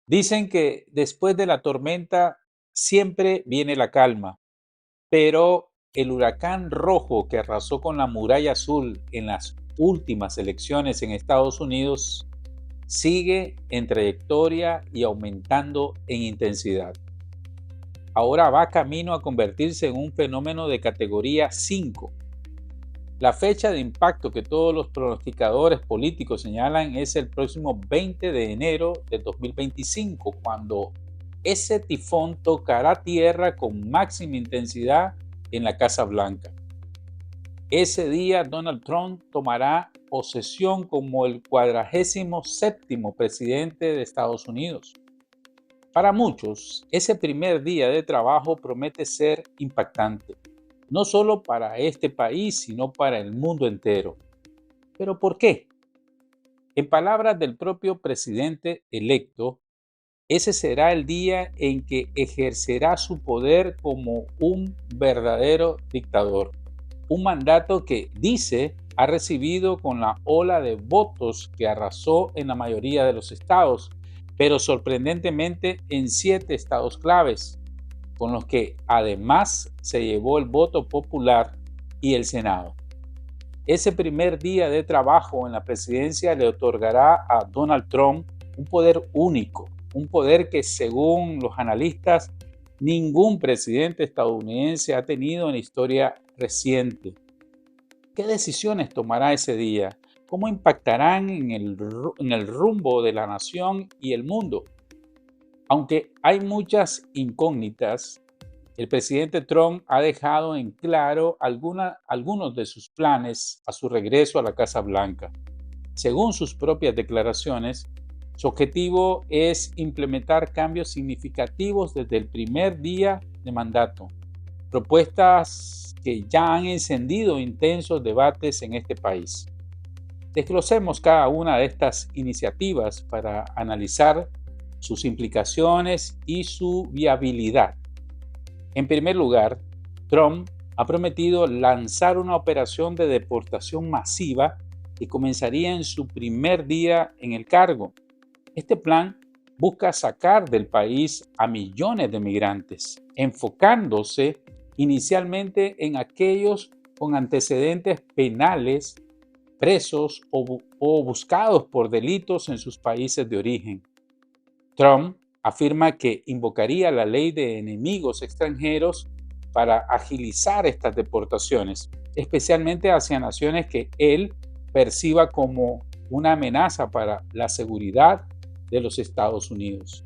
Dicen que después de la tormenta siempre viene la calma, pero el huracán rojo que arrasó con la muralla azul en las últimas elecciones en Estados Unidos sigue en trayectoria y aumentando en intensidad. Ahora va camino a convertirse en un fenómeno de categoría 5. La fecha de impacto que todos los pronosticadores políticos señalan es el próximo 20 de enero de 2025, cuando ese tifón tocará tierra con máxima intensidad en la Casa Blanca. Ese día Donald Trump tomará posesión como el 47º presidente de Estados Unidos. Para muchos, ese primer día de trabajo promete ser impactante, no solo para este país, sino para el mundo entero. ¿Pero por qué? En palabras del propio presidente electo, ese será el día en que ejercerá su poder como un verdadero dictador. Un mandato que, dice, ha recibido con la ola de votos que arrasó en la mayoría de los estados, pero sorprendentemente en 7 estados claves, con los que además se llevó el voto popular y el Senado. Ese primer día de trabajo en la presidencia le otorgará a Donald Trump un poder único, un poder que, según los analistas, ningún presidente estadounidense ha tenido en la historia reciente. ¿Qué decisiones tomará ese día? ¿Cómo impactarán en el rumbo de la nación y el mundo? Aunque hay muchas incógnitas, el presidente Trump ha dejado en claro algunos de sus planes a su regreso a la Casa Blanca. Según sus propias declaraciones, su objetivo es implementar cambios significativos desde el primer día de mandato, propuestas que ya han encendido intensos debates en este país. Desglosemos cada una de estas iniciativas para analizar sus implicaciones y su viabilidad. En primer lugar, Trump ha prometido lanzar una operación de deportación masiva que comenzaría en su primer día en el cargo. Este plan busca sacar del país a millones de migrantes, enfocándose inicialmente en aquellos con antecedentes penales, presos o buscados por delitos en sus países de origen. Trump afirma que invocaría la ley de enemigos extranjeros para agilizar estas deportaciones, especialmente hacia naciones que él perciba como una amenaza para la seguridad de los Estados Unidos.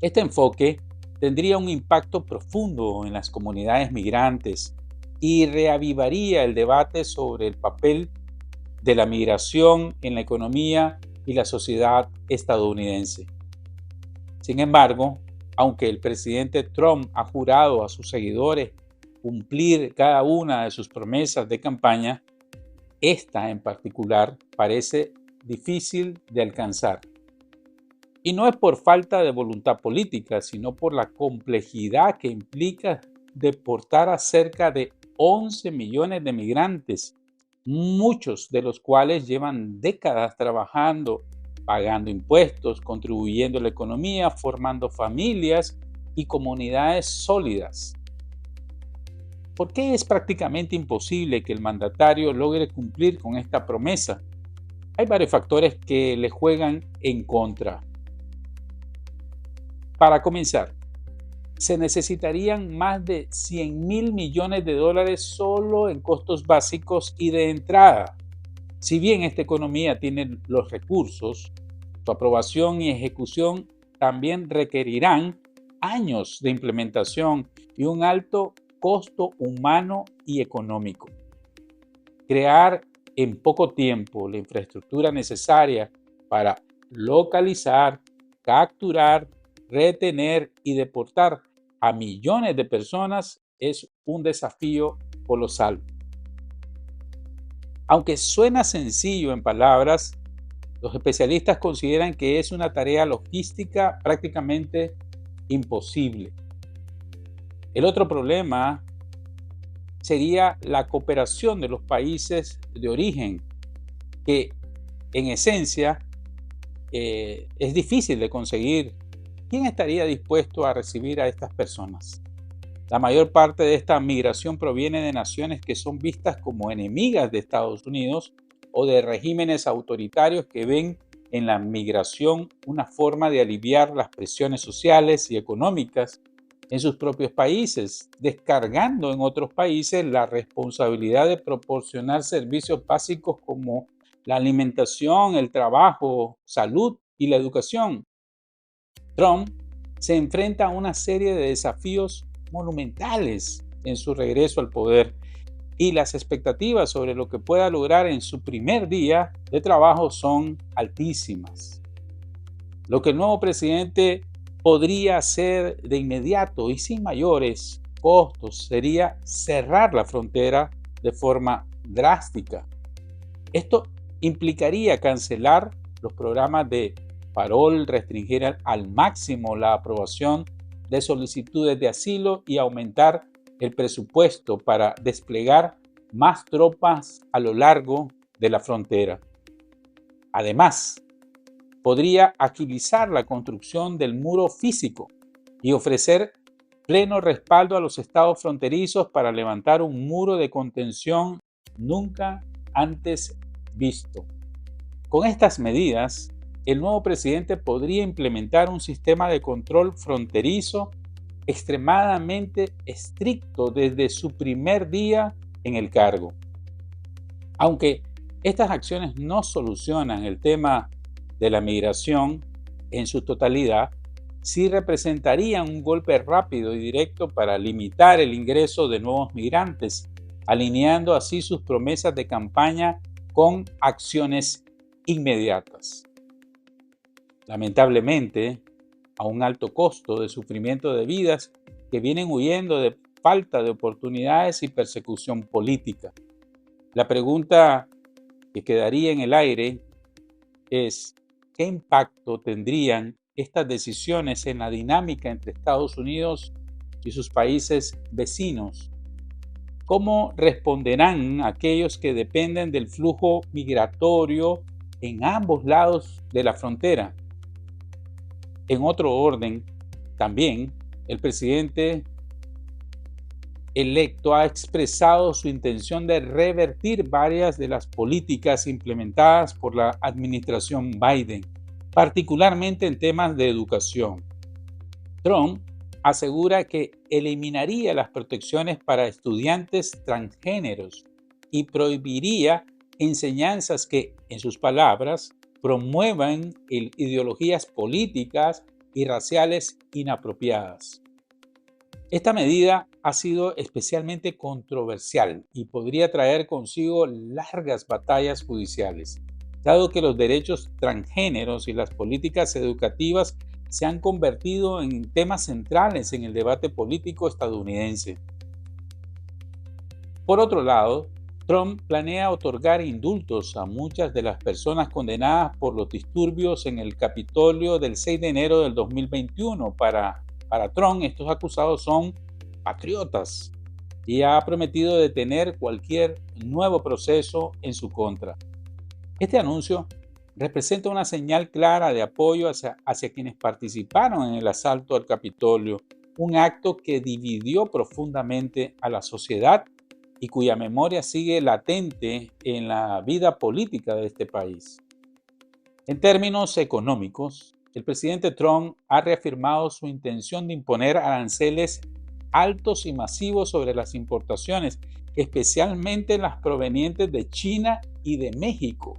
Este enfoque tendría un impacto profundo en las comunidades migrantes y reavivaría el debate sobre el papel de la migración en la economía y la sociedad estadounidense. Sin embargo, aunque el presidente Trump ha jurado a sus seguidores cumplir cada una de sus promesas de campaña, esta en particular parece difícil de alcanzar. Y no es por falta de voluntad política, sino por la complejidad que implica deportar a cerca de 11 millones de migrantes, muchos de los cuales llevan décadas trabajando, pagando impuestos, contribuyendo a la economía, formando familias y comunidades sólidas. ¿Por qué es prácticamente imposible que el mandatario logre cumplir con esta promesa? Hay varios factores que le juegan en contra. Para comenzar, se necesitarían más de 100,000 millones de dólares solo en costos básicos y de entrada. Si bien esta economía tiene los recursos, su aprobación y ejecución también requerirán años de implementación y un alto costo humano y económico. Crear en poco tiempo la infraestructura necesaria para localizar, capturar, retener y deportar a millones de personas es un desafío colosal. Aunque suena sencillo en palabras, los especialistas consideran que es una tarea logística prácticamente imposible. El otro problema sería la cooperación de los países de origen, que en esencia es difícil de conseguir. ¿Quién estaría dispuesto a recibir a estas personas? La mayor parte de esta migración proviene de naciones que son vistas como enemigas de Estados Unidos o de regímenes autoritarios que ven en la migración una forma de aliviar las presiones sociales y económicas en sus propios países, descargando en otros países la responsabilidad de proporcionar servicios básicos como la alimentación, el trabajo, salud y la educación. Trump se enfrenta a una serie de desafíos monumentales en su regreso al poder y las expectativas sobre lo que pueda lograr en su primer día de trabajo son altísimas. Lo que el nuevo presidente podría hacer de inmediato y sin mayores costos sería cerrar la frontera de forma drástica. Esto implicaría cancelar los programas de parol, restringir al máximo la aprobación de solicitudes de asilo y aumentar el presupuesto para desplegar más tropas a lo largo de la frontera. Además, podría agilizar la construcción del muro físico y ofrecer pleno respaldo a los estados fronterizos para levantar un muro de contención nunca antes visto. Con estas medidas, el nuevo presidente podría implementar un sistema de control fronterizo extremadamente estricto desde su primer día en el cargo. Aunque estas acciones no solucionan el tema de la migración en su totalidad, sí representarían un golpe rápido y directo para limitar el ingreso de nuevos migrantes, alineando así sus promesas de campaña con acciones inmediatas. Lamentablemente, a un alto costo de sufrimiento de vidas que vienen huyendo de falta de oportunidades y persecución política. La pregunta que quedaría en el aire es: ¿qué impacto tendrían estas decisiones en la dinámica entre Estados Unidos y sus países vecinos? ¿Cómo responderán aquellos que dependen del flujo migratorio en ambos lados de la frontera? En otro orden, también el presidente electo ha expresado su intención de revertir varias de las políticas implementadas por la administración Biden, particularmente en temas de educación. Trump asegura que eliminaría las protecciones para estudiantes transgéneros y prohibiría enseñanzas que, en sus palabras, promuevan ideologías políticas y raciales inapropiadas. Esta medida ha sido especialmente controversial y podría traer consigo largas batallas judiciales, dado que los derechos transgéneros y las políticas educativas se han convertido en temas centrales en el debate político estadounidense. Por otro lado, Trump planea otorgar indultos a muchas de las personas condenadas por los disturbios en el Capitolio del 6 de enero del 2021. Para Trump, estos acusados son patriotas y ha prometido detener cualquier nuevo proceso en su contra. Este anuncio representa una señal clara de apoyo hacia quienes participaron en el asalto al Capitolio, un acto que dividió profundamente a la sociedad y cuya memoria sigue latente en la vida política de este país. En términos económicos, el presidente Trump ha reafirmado su intención de imponer aranceles altos y masivos sobre las importaciones, especialmente las provenientes de China y de México.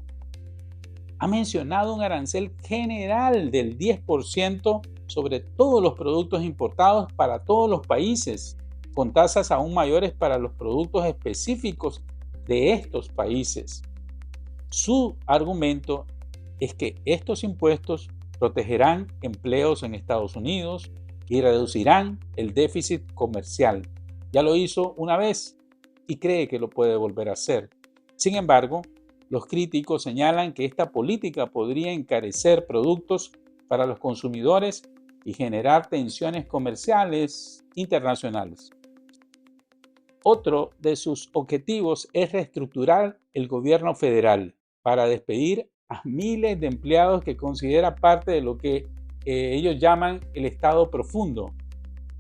Ha mencionado un arancel general del 10% sobre todos los productos importados para todos los países, con tasas aún mayores para los productos específicos de estos países. Su argumento es que estos impuestos protegerán empleos en Estados Unidos y reducirán el déficit comercial. Ya lo hizo una vez y cree que lo puede volver a hacer. Sin embargo, los críticos señalan que esta política podría encarecer productos para los consumidores y generar tensiones comerciales internacionales. Otro de sus objetivos es reestructurar el gobierno federal para despedir a miles de empleados que considera parte de lo que ellos llaman el Estado profundo.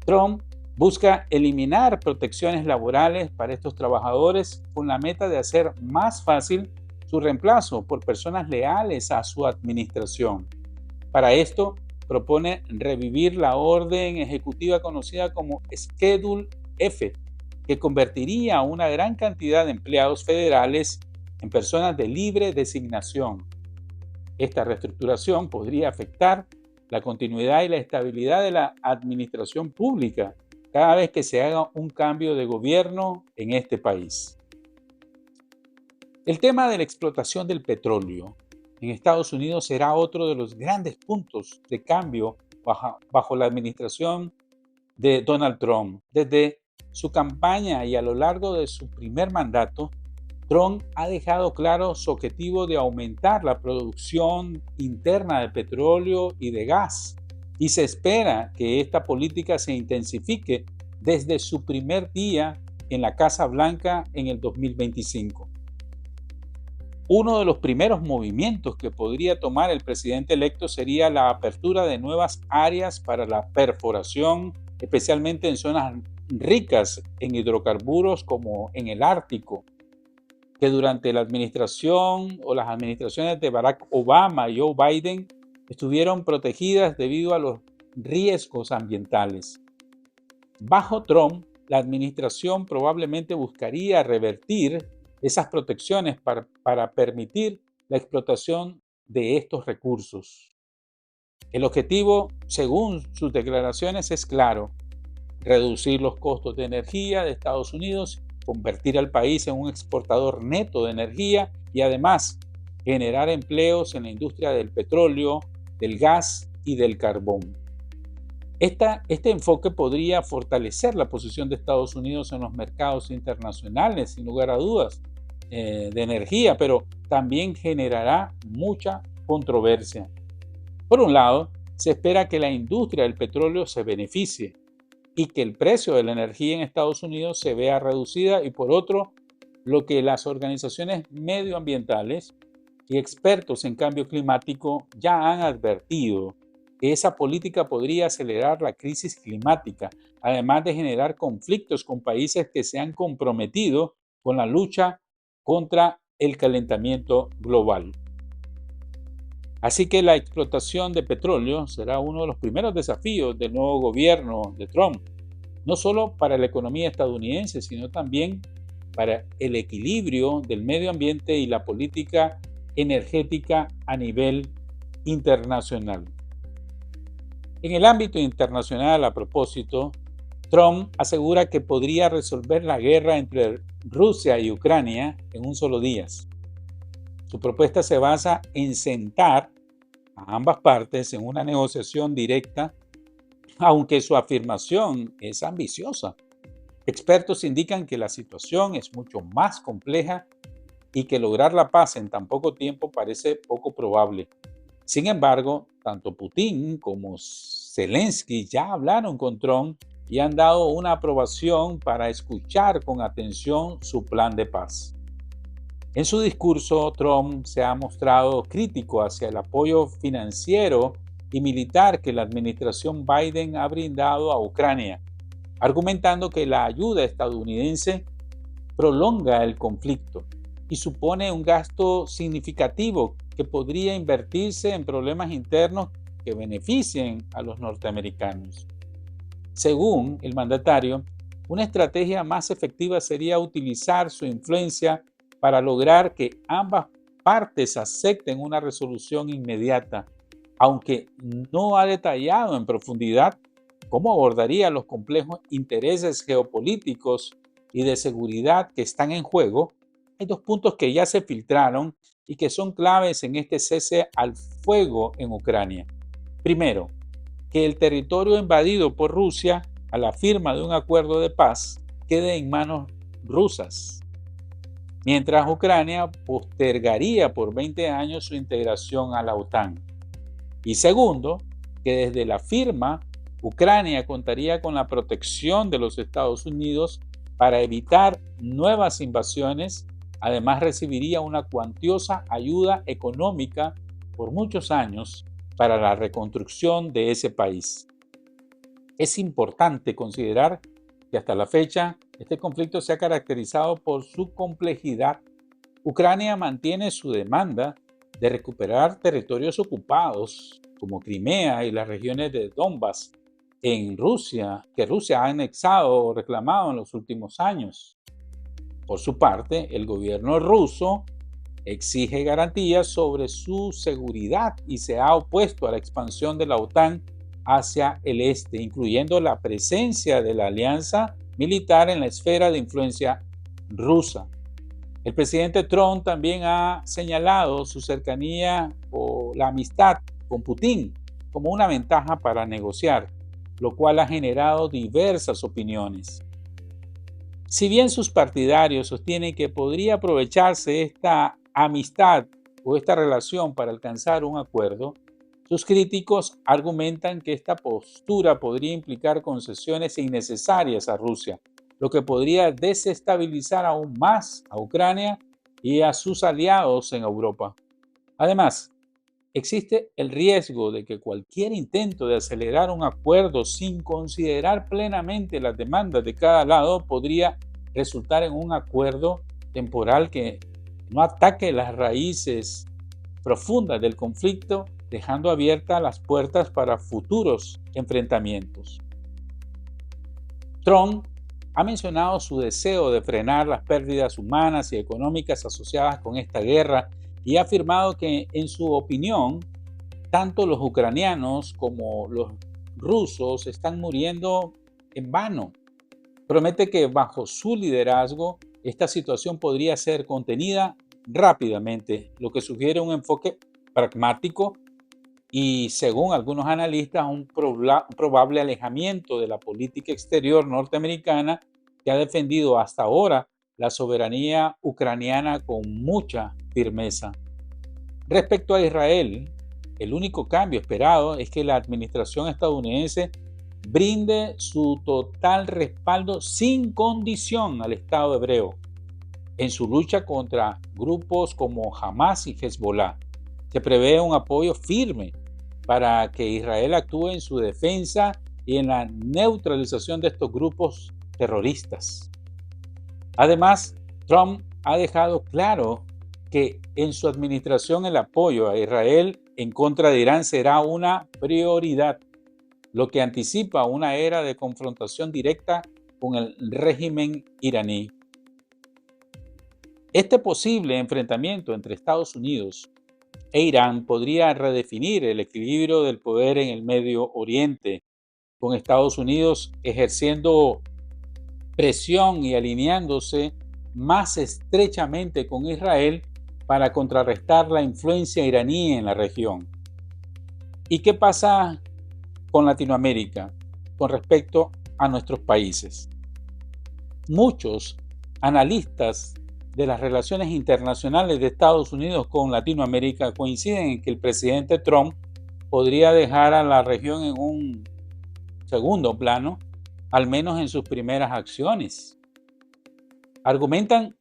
Trump busca eliminar protecciones laborales para estos trabajadores con la meta de hacer más fácil su reemplazo por personas leales a su administración. Para esto, propone revivir la orden ejecutiva conocida como Schedule F, que convertiría a una gran cantidad de empleados federales en personas de libre designación. Esta reestructuración podría afectar la continuidad y la estabilidad de la administración pública cada vez que se haga un cambio de gobierno en este país. El tema de la explotación del petróleo en Estados Unidos será otro de los grandes puntos de cambio bajo la administración de Donald Trump. Desde su campaña y a lo largo de su primer mandato, Trump ha dejado claro su objetivo de aumentar la producción interna de petróleo y de gas, y se espera que esta política se intensifique desde su primer día en la Casa Blanca en el 2025. Uno de los primeros movimientos que podría tomar el presidente electo sería la apertura de nuevas áreas para la perforación, especialmente en zonas ricas en hidrocarburos como en el Ártico, que durante la administración o las administraciones de Barack Obama y Joe Biden estuvieron protegidas debido a los riesgos ambientales. Bajo Trump, la administración probablemente buscaría revertir esas protecciones para permitir la explotación de estos recursos. El objetivo, según sus declaraciones, es claro: reducir los costos de energía de Estados Unidos, convertir al país en un exportador neto de energía y además generar empleos en la industria del petróleo, del gas y del carbón. Este enfoque podría fortalecer la posición de Estados Unidos en los mercados internacionales, sin lugar a dudas, de energía, pero también generará mucha controversia. Por un lado, se espera que la industria del petróleo se beneficie y que el precio de la energía en Estados Unidos se vea reducida, y por otro, lo que las organizaciones medioambientales y expertos en cambio climático ya han advertido, que esa política podría acelerar la crisis climática, además de generar conflictos con países que se han comprometido con la lucha contra el calentamiento global. Así que la explotación de petróleo será uno de los primeros desafíos del nuevo gobierno de Trump, no solo para la economía estadounidense, sino también para el equilibrio del medio ambiente y la política energética a nivel internacional. En el ámbito internacional, a propósito, Trump asegura que podría resolver la guerra entre Rusia y Ucrania en un solo día. Su propuesta se basa en sentar a ambas partes en una negociación directa, aunque su afirmación es ambiciosa. Expertos indican que la situación es mucho más compleja y que lograr la paz en tan poco tiempo parece poco probable. Sin embargo, tanto Putin como Zelensky ya hablaron con Trump y han dado una aprobación para escuchar con atención su plan de paz. En su discurso, Trump se ha mostrado crítico hacia el apoyo financiero y militar que la administración Biden ha brindado a Ucrania, argumentando que la ayuda estadounidense prolonga el conflicto y supone un gasto significativo que podría invertirse en problemas internos que beneficien a los norteamericanos. Según el mandatario, una estrategia más efectiva sería utilizar su influencia para lograr que ambas partes acepten una resolución inmediata, aunque no ha detallado en profundidad cómo abordaría los complejos intereses geopolíticos y de seguridad que están en juego. Hay dos puntos que ya se filtraron y que son claves en este cese al fuego en Ucrania. Primero, que el territorio invadido por Rusia a la firma de un acuerdo de paz quede en manos rusas, mientras Ucrania postergaría por 20 años su integración a la OTAN. Y segundo, que desde la firma, Ucrania contaría con la protección de los Estados Unidos para evitar nuevas invasiones Además, recibiría una cuantiosa ayuda económica por muchos años para la reconstrucción de ese país. Es importante considerar que hasta la fecha este conflicto se ha caracterizado por su complejidad. Ucrania mantiene su demanda de recuperar territorios ocupados como Crimea y las regiones de Donbass en Rusia, que Rusia ha anexado o reclamado en los últimos años. Por su parte, el gobierno ruso exige garantías sobre su seguridad y se ha opuesto a la expansión de la OTAN hacia el este, incluyendo la presencia de la alianza militar en la esfera de influencia rusa. El presidente Trump también ha señalado su cercanía o la amistad con Putin como una ventaja para negociar, lo cual ha generado diversas opiniones. Si bien sus partidarios sostienen que podría aprovecharse esta amistad o esta relación para alcanzar un acuerdo, sus críticos argumentan que esta postura podría implicar concesiones innecesarias a Rusia, lo que podría desestabilizar aún más a Ucrania y a sus aliados en Europa. Además, existe el riesgo de que cualquier intento de acelerar un acuerdo sin considerar plenamente las demandas de cada lado podría resultar en un acuerdo temporal que no ataque las raíces profundas del conflicto, dejando abiertas las puertas para futuros enfrentamientos. Trump ha mencionado su deseo de frenar las pérdidas humanas y económicas asociadas con esta guerra y ha afirmado que, en su opinión, tanto los ucranianos como los rusos están muriendo en vano. Promete que bajo su liderazgo esta situación podría ser contenida rápidamente, lo que sugiere un enfoque pragmático y, según algunos analistas, un probable alejamiento de la política exterior norteamericana que ha defendido hasta ahora la soberanía ucraniana con mucha firmeza. Respecto a Israel, el único cambio esperado es que la administración estadounidense brinde su total respaldo sin condición al Estado hebreo en su lucha contra grupos como Hamas y Hezbollah. Se prevé un apoyo firme para que Israel actúe en su defensa y en la neutralización de estos grupos terroristas. Además, Trump ha dejado claro que en su administración el apoyo a Israel en contra de Irán será una prioridad, lo que anticipa una era de confrontación directa con el régimen iraní. Este posible enfrentamiento entre Estados Unidos e Irán podría redefinir el equilibrio del poder en el Medio Oriente, con Estados Unidos ejerciendo presión y alineándose más estrechamente con Israel para contrarrestar la influencia iraní en la región. ¿Y qué pasa con Latinoamérica con respecto a nuestros países? Muchos analistas de las relaciones internacionales de Estados Unidos con Latinoamérica coinciden en que el presidente Trump podría dejar a la región en un segundo plano, al menos en sus primeras acciones. Argumentan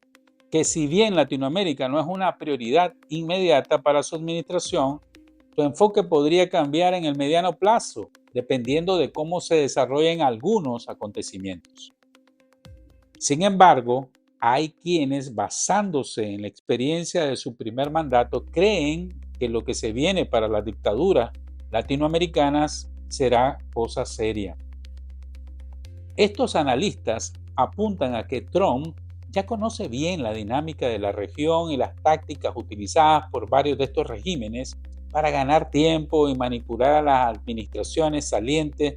que si bien Latinoamérica no es una prioridad inmediata para su administración, su enfoque podría cambiar en el mediano plazo, dependiendo de cómo se desarrollen algunos acontecimientos. Sin embargo, hay quienes, basándose en la experiencia de su primer mandato, creen que lo que se viene para las dictaduras latinoamericanas será cosa seria. Estos analistas apuntan a que Trump ya conoce bien la dinámica de la región y las tácticas utilizadas por varios de estos regímenes para ganar tiempo y manipular a las administraciones salientes,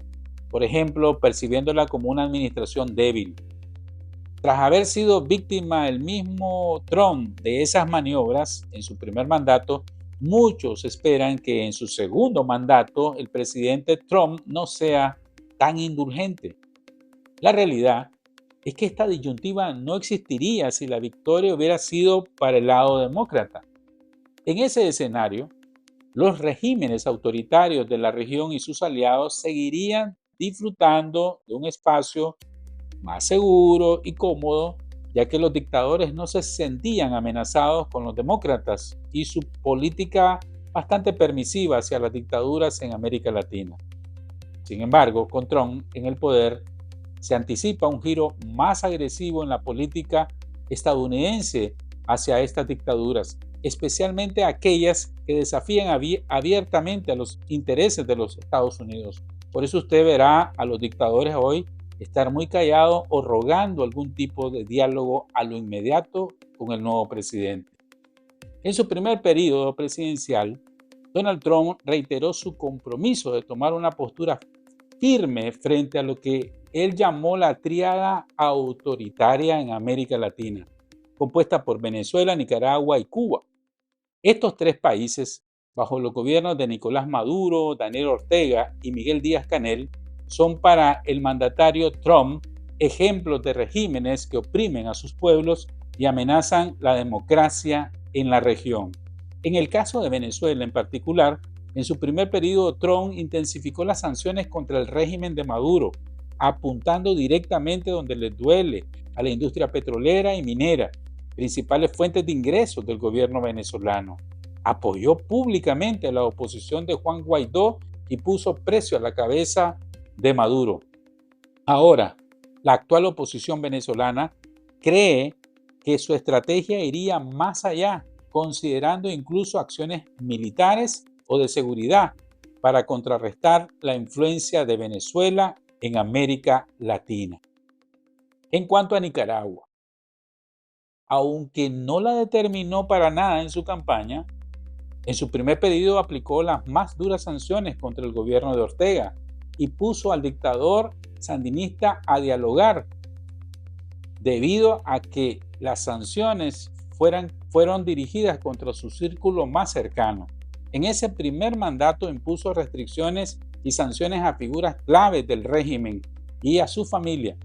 por ejemplo, percibiéndola como una administración débil. Tras haber sido víctima el mismo Trump de esas maniobras en su primer mandato, muchos esperan que en su segundo mandato el presidente Trump no sea tan indulgente. La realidad es que esta disyuntiva no existiría si la victoria hubiera sido para el lado demócrata. En ese escenario, los regímenes autoritarios de la región y sus aliados seguirían disfrutando de un espacio más seguro y cómodo ya que los dictadores no se sentían amenazados con los demócratas y su política bastante permisiva hacia las dictaduras en América Latina. Sin embargo, con Trump en el poder, se anticipa un giro más agresivo en la política estadounidense hacia estas dictaduras, especialmente aquellas que desafían abiertamente a los intereses de los Estados Unidos. Por eso usted verá a los dictadores hoy estar muy callados o rogando algún tipo de diálogo a lo inmediato con el nuevo presidente. En su primer periodo presidencial, Donald Trump reiteró su compromiso de tomar una postura firme frente a lo que él llamó la tríada autoritaria en América Latina, compuesta por Venezuela, Nicaragua y Cuba. Estos tres países, bajo los gobiernos de Nicolás Maduro, Daniel Ortega y Miguel Díaz-Canel, son para el mandatario Trump ejemplos de regímenes que oprimen a sus pueblos y amenazan la democracia en la región. En el caso de Venezuela en particular, en su primer periodo Trump intensificó las sanciones contra el régimen de Maduro, apuntando directamente donde les duele, a la industria petrolera y minera, principales fuentes de ingresos del gobierno venezolano. Apoyó públicamente a la oposición de Juan Guaidó y puso precio a la cabeza de Maduro. Ahora, la actual oposición venezolana cree que su estrategia iría más allá, considerando incluso acciones militares o de seguridad para contrarrestar la influencia de Venezuela en América Latina. En cuanto a Nicaragua, aunque no la determinó para nada en su campaña, en su primer periodo aplicó las más duras sanciones contra el gobierno de Ortega y puso al dictador sandinista a dialogar, debido a que las sanciones fueron dirigidas contra su círculo más cercano. En ese primer mandato impuso restricciones y sanciones a figuras claves del régimen y a su familia.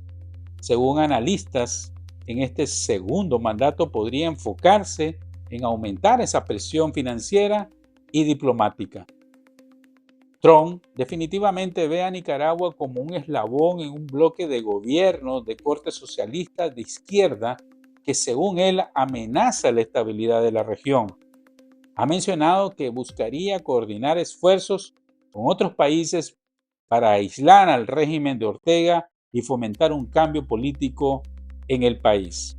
Según analistas, en este segundo mandato podría enfocarse en aumentar esa presión financiera y diplomática. Trump definitivamente ve a Nicaragua como un eslabón en un bloque de gobiernos de corte socialista de izquierda que, según él, amenaza la estabilidad de la región. Ha mencionado que buscaría coordinar esfuerzos con otros países para aislar al régimen de Ortega y fomentar un cambio político en el país.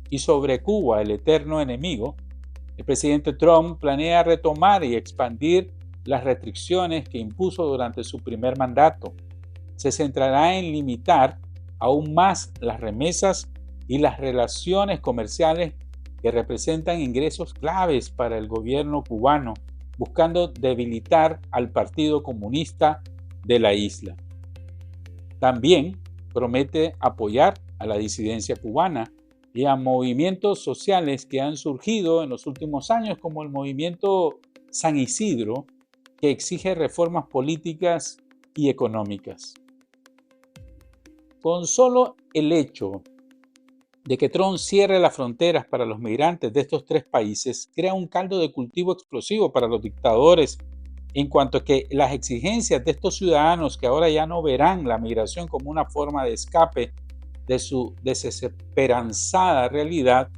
Y sobre Cuba, el eterno enemigo, el presidente Trump planea retomar y expandir las restricciones que impuso durante su primer mandato. Se centrará en limitar aún más las remesas y las relaciones comerciales que representan ingresos claves para el gobierno cubano, buscando debilitar al Partido Comunista de la isla. También promete apoyar a la disidencia cubana y a movimientos sociales que han surgido en los últimos años, como el movimiento San Isidro, que exige reformas políticas y económicas. Con solo el hecho de que Trump cierre las fronteras para los migrantes de estos tres países, crea un caldo de cultivo explosivo para los dictadores, en cuanto a que las exigencias de estos ciudadanos, que ahora ya no verán la migración como una forma de escape de su desesperanzada realidad,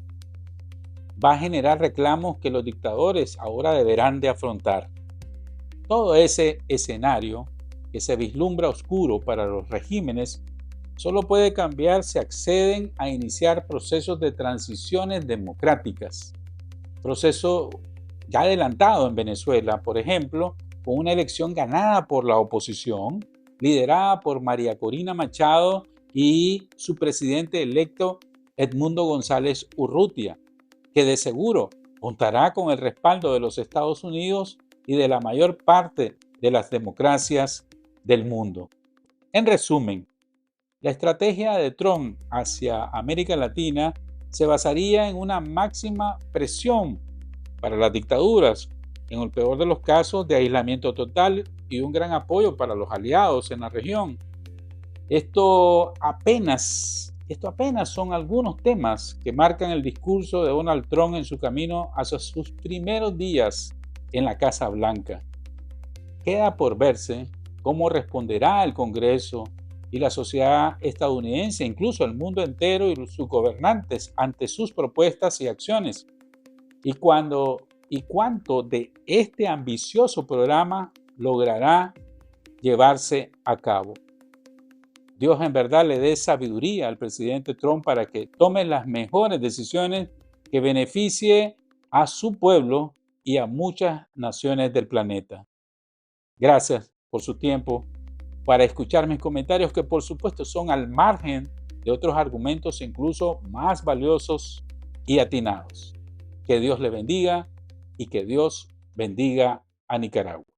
va a generar reclamos que los dictadores ahora deberán de afrontar. Todo ese escenario que se vislumbra oscuro para los regímenes solo puede cambiar si acceden a iniciar procesos de transiciones democráticas. Proceso ya adelantado en Venezuela, por ejemplo, con una elección ganada por la oposición, liderada por María Corina Machado y su presidente electo Edmundo González Urrutia, que de seguro contará con el respaldo de los Estados Unidos y de la mayor parte de las democracias del mundo. En resumen, la estrategia de Trump hacia América Latina se basaría en una máxima presión para las dictaduras, en el peor de los casos de aislamiento total y un gran apoyo para los aliados en la región. Esto apenas son algunos temas que marcan el discurso de Donald Trump en su camino hacia sus primeros días en la Casa Blanca. Queda por verse cómo responderá el Congreso y la sociedad estadounidense, incluso el mundo entero y sus gobernantes ante sus propuestas y acciones. Y cuánto de este ambicioso programa logrará llevarse a cabo. Dios en verdad le dé sabiduría al presidente Trump para que tome las mejores decisiones que beneficie a su pueblo y a muchas naciones del planeta. Gracias por su tiempo para escuchar mis comentarios, que por supuesto son al margen de otros argumentos incluso más valiosos y atinados. Que Dios le bendiga y que Dios bendiga a Nicaragua.